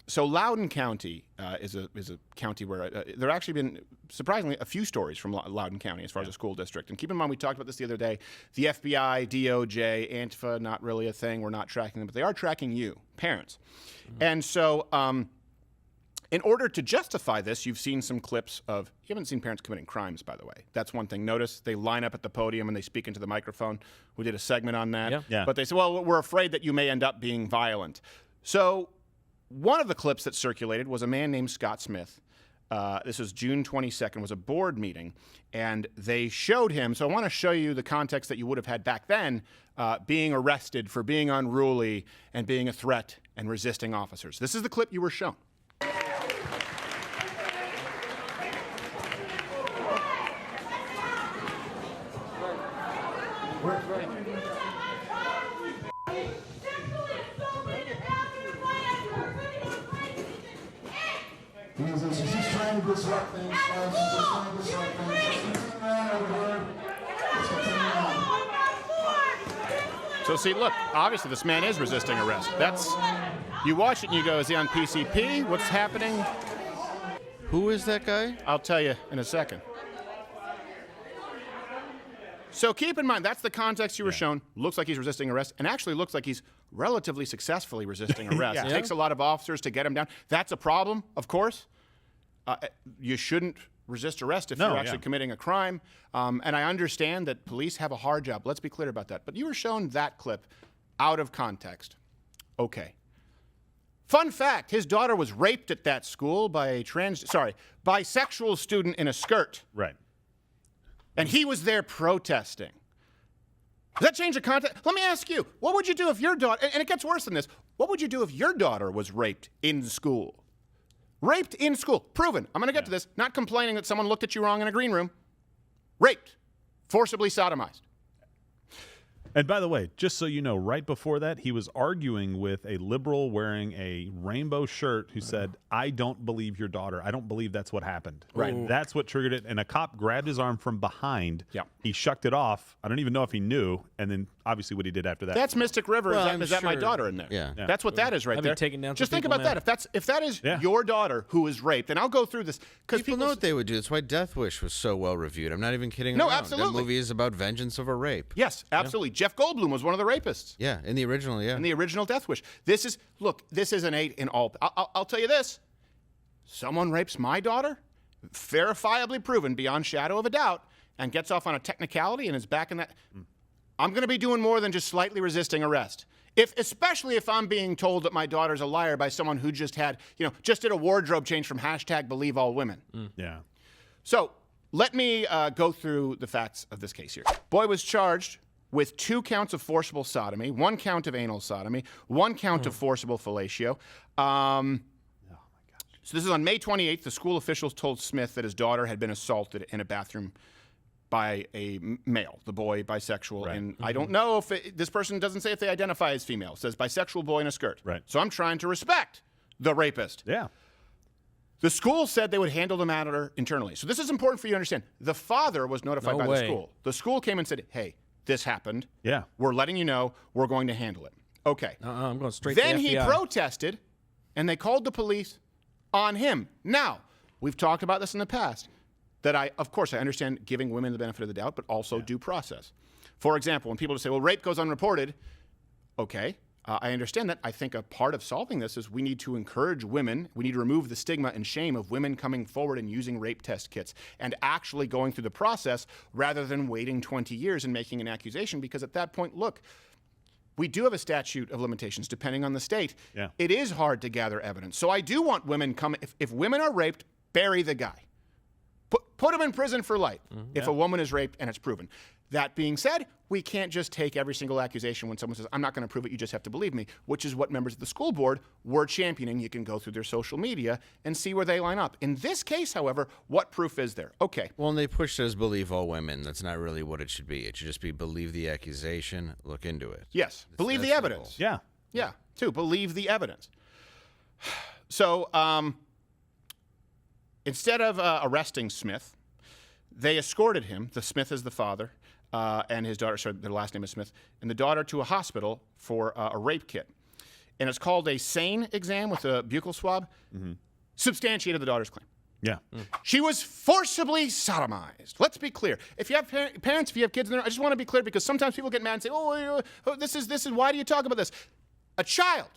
So Loudoun County is a county where there have actually been, surprisingly, a few stories from Loudoun County as far as a school district. And keep in mind, we talked about this the other day. The FBI, DOJ, Antifa, not really a thing. We're not tracking them, but they are tracking you, parents. And so in order to justify this, you've seen some clips of, you haven't seen parents committing crimes, by the way. That's one thing. Notice they line up at the podium and they speak into the microphone. We did a segment on that. Yeah. But they say, well, we're afraid that you may end up being violent. So one of the clips that circulated was a man named Scott Smith. This was June 22nd, was a board meeting, and they showed him. So I want to show you the context that you would have had back then, being arrested for being unruly and being a threat and resisting officers. This is the clip you were shown. She's trying to disrupt things. She's just trying to disrupt things. So see, look, obviously this man is resisting arrest. You watch it and you go, is he on PCP? What's happening? Who is that guy? I'll tell you in a second. So keep in mind, that's the context you were shown. Looks like he's resisting arrest, and actually looks like he's relatively successfully resisting arrest. It takes a lot of officers to get him down. That's a problem, of course. You shouldn't resist arrest if you're actually committing a crime. And I understand that police have a hard job. Let's be clear about that. But you were shown that clip out of context. Okay. Fun fact, his daughter was raped at that school by a bisexual student in a skirt. Right. And he was there protesting. Does that change the context? Let me ask you, what would you do if your daughter, and it gets worse than this, what would you do if your daughter was raped in school? Raped in school. Proven. I'm going to get to this. Not complaining that someone looked at you wrong in a green room. Raped. Forcibly sodomized. And by the way, just so you know, right before that, he was arguing with a liberal wearing a rainbow shirt who said, I don't believe your daughter. I don't believe that's what happened. Right. That's what triggered it. And a cop grabbed his arm from behind. Yeah. He shucked it off. I don't even know if he knew. And then obviously what he did after that. That's Mystic River. Well, is that my daughter in there? Yeah. That's what that is right there. taking down Just some think people about now. that. If that is your daughter who is raped, and I'll go through this. Because People know what they would do. That's why Death Wish was so well reviewed. I'm not even kidding No, around. absolutely. That movie is about vengeance of a rape. Yes, absolutely. Jeff Goldblum was one of the rapists. Yeah, in the original, In the original Death Wish. This is an 8 in all. I'll tell you this. Someone rapes my daughter, verifiably proven beyond shadow of a doubt, and gets off on a technicality and is back in that. I'm going to be doing more than just slightly resisting arrest. Especially if I'm being told that my daughter's a liar by someone who just did a wardrobe change from #BelieveAllWomen. Yeah. So let me go through the facts of this case here. Boy was charged with 2 counts of forcible sodomy, 1 count of anal sodomy, 1 count of forcible fellatio. So this is on May 28th. The school officials told Smith that his daughter had been assaulted in a bathroom by a male, the boy, bisexual. Right. And I don't know if this person doesn't say if they identify as female. It says bisexual boy in a skirt. Right. So I'm trying to respect the rapist. Yeah. The school said they would handle the matter internally. So this is important for you to understand. The father was notified by the school. The school came and said, hey, this happened. Yeah. We're letting you know. We're going to handle it. Okay. I'm going straight Then to the he FBI. protested, and they called the police on him. Now, we've talked about this in the past, that of course, I understand giving women the benefit of the doubt, but also due process. For example, when people just say, well, rape goes unreported, okay, I understand that. I think a part of solving this is we need to encourage women, we need to remove the stigma and shame of women coming forward and using rape test kits and actually going through the process rather than waiting 20 years and making an accusation, because at that point, look, we do have a statute of limitations depending on the state. Yeah. It is hard to gather evidence. So I do want women if women are raped, bury the guy. Put him in prison for life if a woman is raped and it's proven. That being said, we can't just take every single accusation when someone says, I'm not going to prove it, you just have to believe me, which is what members of the school board were championing. You can go through their social media and see where they line up. In this case, however, what proof is there? Okay. Well, and they pushed it as believe all women. That's not really what it should be. It should just be believe the accusation, look into it. Yes. Believe the That's evidence. simple. Yeah. Yeah. Believe the evidence. So instead of arresting Smith, they escorted him. The Smith is the father. And his daughter, sorry, their last name is Smith, and the daughter to a hospital for a rape kit. and it's called a SANE exam with a buccal swab, substantiated the daughter's claim. Yeah. She was forcibly sodomized. Let's be clear. If you have parents, if you have kids in there, I just want to be clear because sometimes people get mad and say, oh, this is, why do you talk about this? A child,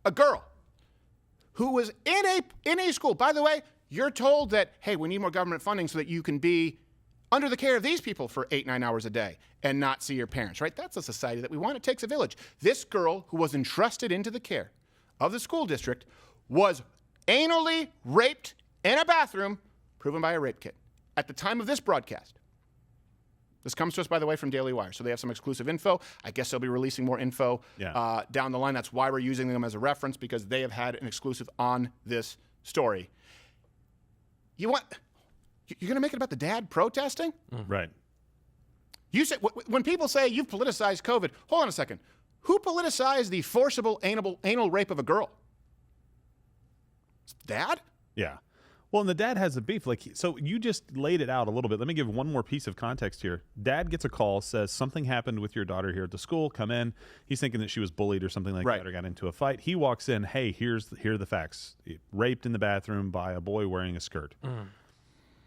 a girl, who was in a school. By the way, you're told that, hey, we need more government funding so that you can be under the care of these people for 8-9 hours a day and not see your parents, right? That's a society that we want. It takes a village. This girl who was entrusted into the care of the school district was anally raped in a bathroom, proven by a rape kit. At the time of this broadcast, this comes to us, by the way, from Daily Wire, so they have some exclusive info. I guess they'll be releasing more info down the line. That's why we're using them as a reference, because they have had an exclusive on this story. You're going to make it about the dad protesting? Right. You say, when people say you've politicized COVID, hold on a second. Who politicized the forcible anal rape of a girl? Dad? Yeah. Well, and the dad has a beef. So you just laid it out a little bit. Let me give one more piece of context here. Dad gets a call, says something happened with your daughter here at the school. Come in. He's thinking that she was bullied or something like that, or got into a fight. He walks in. Hey, here are the facts. Raped in the bathroom by a boy wearing a skirt.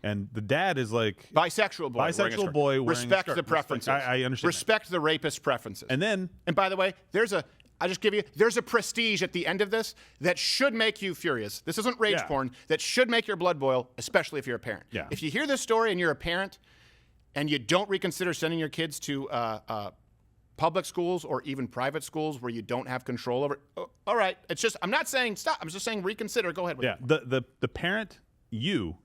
And the dad is like, bisexual boy. Bisexual boy wearing respect a skirt. the preferences. I understand. Respect the rapist's preferences. And by the way, there's a prestige at the end of this that should make you furious. This isn't rage porn. That should make your blood boil, especially if you're a parent. Yeah. If you hear this story and you're a parent and you don't reconsider sending your kids to public schools or even private schools where you don't have control over it, all right. I'm not saying stop. I'm just saying reconsider. Go ahead with it. The parent,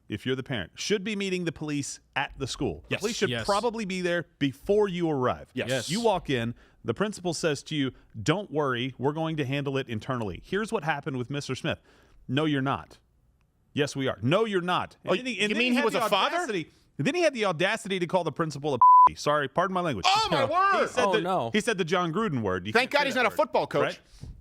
if you're the parent, should be meeting the police at the school. The police should probably be there before you arrive. Yes. You walk in, the principal says to you, don't worry, we're going to handle it internally. Here's what happened with Mr. Smith. No, you're not. Yes, we are. No, you're not. Oh, you mean he was a father? Then he had the audacity to call the principal a Sorry, pardon my language. Oh, my word. He said the John Gruden word. Thank God he's not a football coach. Right?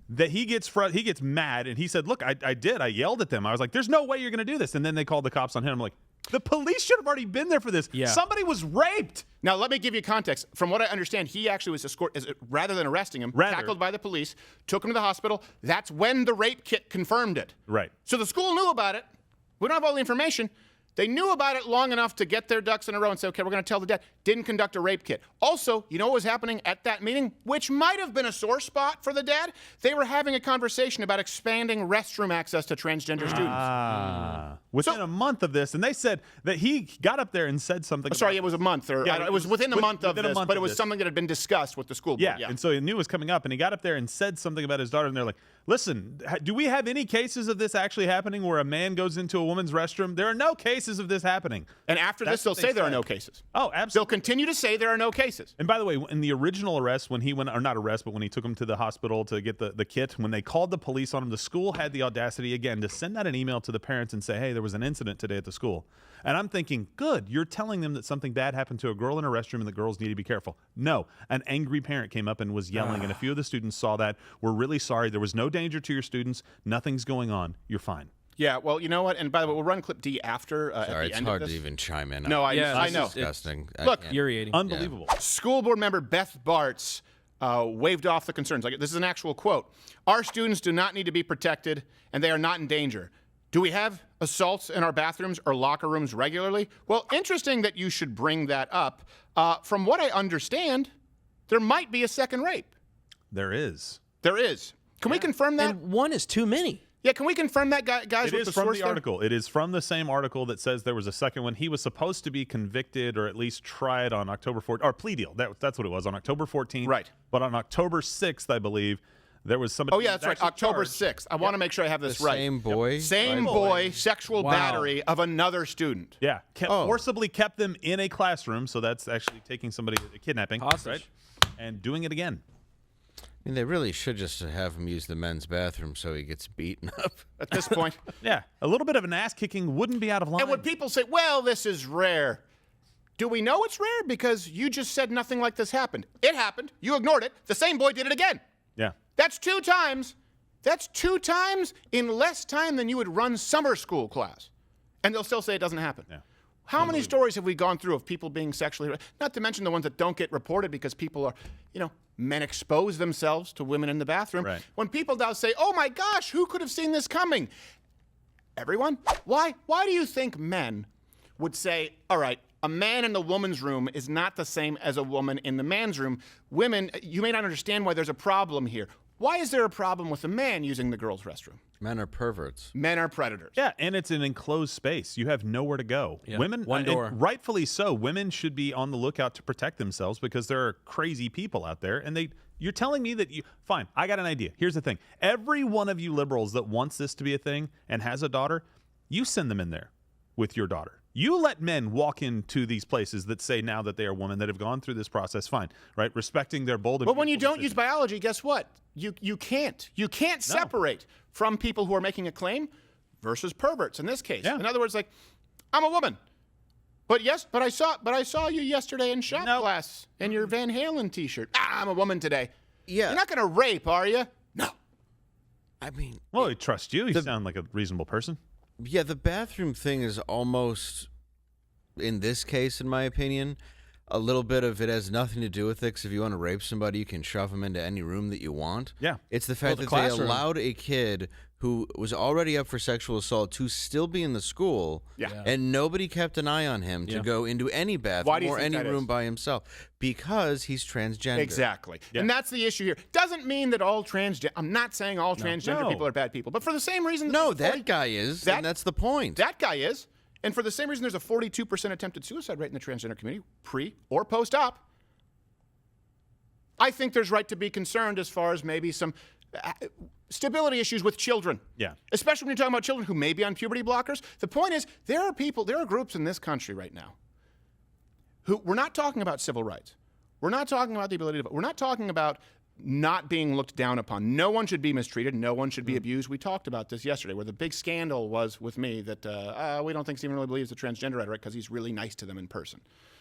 That he gets mad, and he said, look, I did. I yelled at them. I was like, there's no way you're going to do this. And then they called the cops on him. I'm like, the police should have already been there for this. Yeah. Somebody was raped. Now, let me give you context. From what I understand, he actually was escorted, rather than arresting him, tackled by the police, took him to the hospital. That's when the rape kit confirmed it. Right. So the school knew about it. We don't have all the information. They knew about it long enough to get their ducks in a row and say, okay, we're going to tell the dad. Didn't conduct a rape kit. Also, you know what was happening at that meeting, which might have been a sore spot for the dad? They were having a conversation about expanding restroom access to transgender students. Within a month of this, and they said that he got up there and said something. It was a month. It was within a month of this, but it was something that had been discussed with the school board. Yeah, and so he knew it was coming up, and he got up there and said something about his daughter, and they're like, listen, do we have any cases of this actually happening where a man goes into a woman's restroom? There are no cases of this happening. And after this, they'll say there are no cases. Oh, absolutely. They'll continue to say there are no cases. And by the way, in the original arrest, when he went, or not arrest, but when he took him to the hospital to get the kit, when they called the police on him, the school had the audacity again to send out an email to the parents and say, hey, there was an incident today at the school. And I'm thinking, good, you're telling them that something bad happened to a girl in a restroom and the girls need to be careful. No, an angry parent came up and was yelling, and a few of the students saw that. We're really sorry. There was no danger to your students. Nothing's going on. You're fine. Yeah, well, you know what? And by the way, we'll run clip D after at the end of this. It's hard to even chime in. No, I know. Disgusting. Look, infuriating. Unbelievable. Yeah. School board member Beth Bartz waved off the concerns. This is an actual quote. Our students do not need to be protected, and they are not in danger. Do we have assaults in our bathrooms or locker rooms regularly? Well, interesting that you should bring that up. From what I understand, there might be a second rape. There is. There is. Can we confirm that? And one is too many. Yeah, can we confirm that, guys? It is from the article. It is from the same article that says there was a second one. He was supposed to be convicted or at least tried on October 14th, or plea deal. That's what it was, on October 14th. Right. But on October 6th, I believe, there was somebody. Oh, yeah, that's right. October 6th. I want to make sure I have this right. Same boy? Same boy, sexual battery of another student. Yeah. Forcibly kept them in a classroom. So that's actually taking somebody, kidnapping. Hostage. Right? And doing it again. I mean, they really should just have him use the men's bathroom so he gets beaten up. At this point. Yeah. A little bit of an ass kicking wouldn't be out of line. And when people say, well, this is rare, do we know it's rare? Because you just said nothing like this happened. It happened. You ignored it. The same boy did it again. Yeah. That's 2 times. That's 2 times in less time than you would run summer school class. And they'll still say it doesn't happen. Yeah. How many stories have we gone through of people being sexually harassed? Not to mention the ones that don't get reported because people are, men expose themselves to women in the bathroom. Right. When people now say, oh my gosh, who could have seen this coming? Everyone? Why do you think men would say, all right, a man in the woman's room is not the same as a woman in the man's room? Women, you may not understand why there's a problem here. Why is there a problem with a man using the girls' restroom? Men are perverts. Men are predators. Yeah, and it's an enclosed space. You have nowhere to go. Yeah. Women, One door. and rightfully so, women should be on the lookout to protect themselves because there are crazy people out there. And you're telling me that fine, I got an idea. Here's the thing. Every one of you liberals that wants this to be a thing and has a daughter, you send them in there with your daughter. You let men walk into these places that say now that they are women that have gone through this process, fine, right? Respecting their bold and But when you beautiful don't use decisions. biology, guess what? You can't separate from people who are making a claim versus perverts in this case. Yeah. In other words, like, I'm a woman. But I saw you yesterday in shop No. class in your Van Halen t-shirt. I'm a woman today. Yeah. You're not going to rape, are you? No. I mean, Well, I trust you. You sound like a reasonable person. yeah, the bathroom thing is almost, in this case, in my opinion, a little bit of it has nothing to do with it. Because if you want to rape somebody, you can shove them into any room that you want. Yeah. It's the fact the that classroom. they allowed a kid who was already up for sexual assault to still be in the school. Yeah. And nobody kept an eye on him to Yeah. go into any Why bathroom do you or think any that room is? by himself. Because he's transgender. Exactly. Yeah. And that's the issue here. Doesn't mean that all transgender, I'm not saying all transgender No. people are bad people, but for the same reason. No, there's a that guy is, that- and that's the point. That guy is. And for the same reason, there's a 42% attempted suicide rate in the transgender community, pre or post-op. I think there's right to be concerned as far as maybe some stability issues with children. Yeah. Especially when you're talking about children who may be on puberty blockers. The point is, there are groups in this country right now who, we're not talking about civil rights. We're not talking about the ability to vote. We're not talking about not being looked down upon. No one should be mistreated. No one should be abused. We talked about this yesterday, where the big scandal was with me that we don't think Stephen really believes the transgender rhetoric because he's really nice to them in person.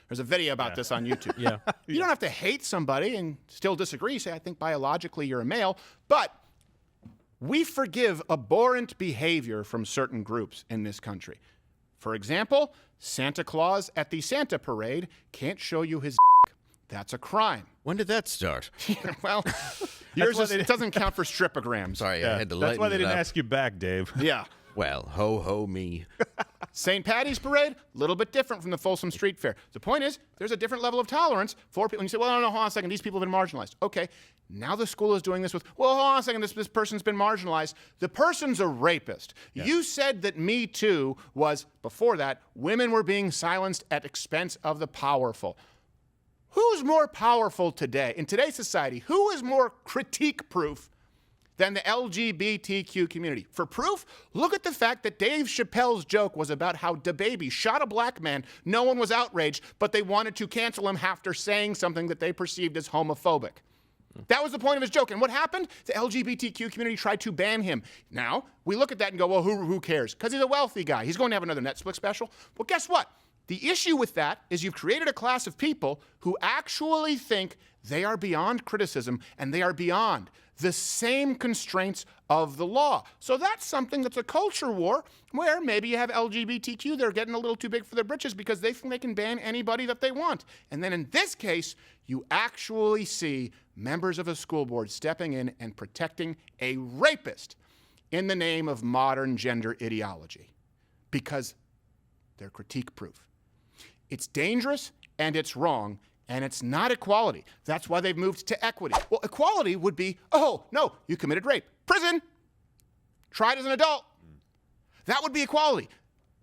There's a video about this on YouTube. Yeah. You don't have to hate somebody and still disagree. Say, I think biologically you're a male. But we forgive abhorrent behavior from certain groups in this country. For example, Santa Claus at the Santa parade can't show you his That's a crime. When did that start? Well, yours why is, they- it doesn't count for stripograms. Sorry, Yeah. I had to That's lighten why they it didn't up. ask you back, Dave. Yeah. Well, ho ho me. St. Patty's Parade, a little bit different from the Folsom Street Fair. The point is, there's a different level of tolerance for people. And you say, well, no, hold on a second, these people have been marginalized. Okay, now the school is doing this with, well, hold on a second, this person's been marginalized. The person's a rapist. You said that Me Too was, before that, women were being silenced at expense of the powerful. Who's more powerful today, in today's society? Who is more critique-proof than the LGBTQ community? For proof, look at the fact that Dave Chappelle's joke was about how DaBaby shot a black man. No one was outraged, but they wanted to cancel him after saying something that they perceived as homophobic. That was the point of his joke. And what happened? The LGBTQ community tried to ban him. Now, we look at that and go, well, who cares? Because he's a wealthy guy. He's going to have another Netflix special. Well, guess what? The issue with that is you've created a class of people who actually think they are beyond criticism and they are beyond the same constraints of the law. So that's something that's a culture war where maybe you have LGBTQ, they're getting a little too big for their britches because they think they can ban anybody that they want. And then in this case, you actually see members of a school board stepping in and protecting a rapist in the name of modern gender ideology because they're critique-proof. It's dangerous and it's wrong and it's not equality. That's why they've moved to equity. Well, equality would be, oh, no, you committed rape. Prison. Tried as an adult. That would be equality.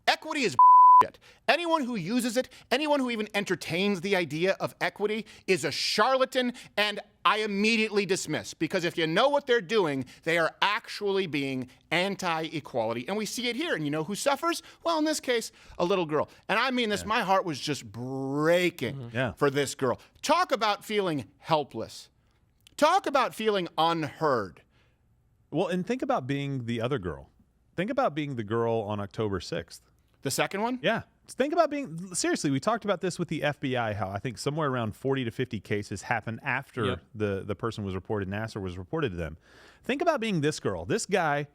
Equity is shit. Anyone who uses it, anyone who even entertains the idea of equity is a charlatan, and I immediately dismiss, because if you know what they're doing, they are actually being anti-equality. And we see it here. And you know who suffers? Well, in this case, a little girl. And I mean this, my heart was just breaking for this girl. Talk about feeling helpless. Talk about feeling unheard. Well, and think about being the other girl. Think about being the girl on October 6th. The second one? Yeah. Think about being, seriously, we talked about this with the FBI, how I think somewhere around 40 to 50 cases happened after the person was reported, Nassar was reported to them. Think about being this girl. This guy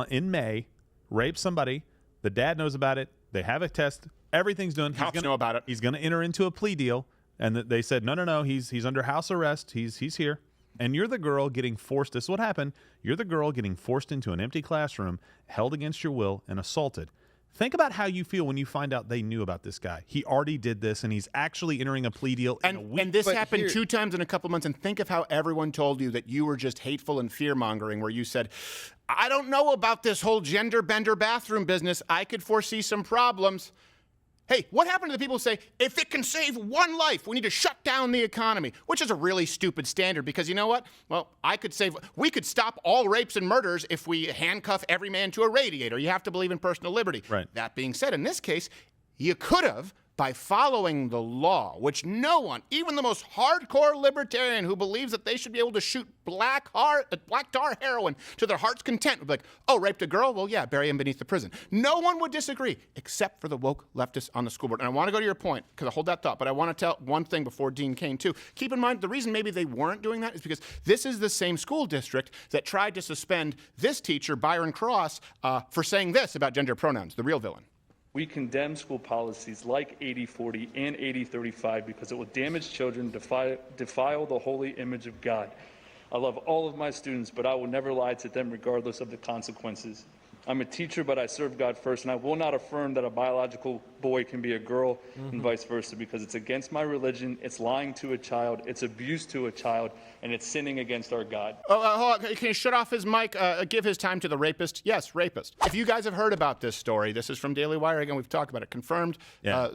in May raped somebody. The dad knows about it. They have a test. Everything's done. Cops know about it. He's going to enter into a plea deal, and they said, no, he's under house arrest. He's here. And you're the girl getting forced. This is what happened. You're the girl getting forced into an empty classroom, held against your will, and assaulted. Think about how you feel when you find out they knew about this guy. He already did this, and he's actually entering a plea deal in a week. And this happened 2 times in a couple months. And think of how everyone told you that you were just hateful and fear-mongering, where you said, I don't know about this whole gender bender bathroom business. I could foresee some problems. Hey, what happened to the people who say, if it can save one life, we need to shut down the economy, which is a really stupid standard because you know what? Well, we could stop all rapes and murders if we handcuff every man to a radiator. You have to believe in personal liberty. Right. That being said, in this case, you could have, by following the law, which no one, even the most hardcore libertarian who believes that they should be able to shoot black tar heroin to their heart's content, would be like, oh, raped a girl? Well, yeah, bury him beneath the prison. No one would disagree, except for the woke leftists on the school board. And I want to go to your point, because I hold that thought, but I want to tell one thing before Dean Cain, too. Keep in mind, the reason maybe they weren't doing that is because this is the same school district that tried to suspend this teacher, Byron Cross, for saying this about gender pronouns, the real villain. We condemn school policies like 80-40 and 80-35 because it will damage children, defile the holy image of God. I love all of my students, but I will never lie to them regardless of the consequences. I'm a teacher, but I serve God first, and I will not affirm that a biological boy can be a girl and vice versa because it's against my religion, it's lying to a child, it's abuse to a child, and it's sinning against our God. Hold on. Can you shut off his mic? Give his time to the rapist. Yes, rapist. If you guys have heard about this story, this is from Daily Wire. Again, we've talked about it. Confirmed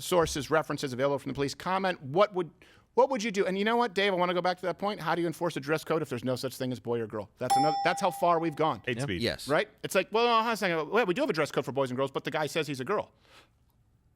sources, references available from the police. Comment. What would you do? And you know what, Dave? I want to go back to that point. How do you enforce a dress code if there's no such thing as boy or girl? That's how far we've gone. Hate speech. Yes. Right? It's like, well, hold on a second. Well, we do have a dress code for boys and girls, but the guy says he's a girl.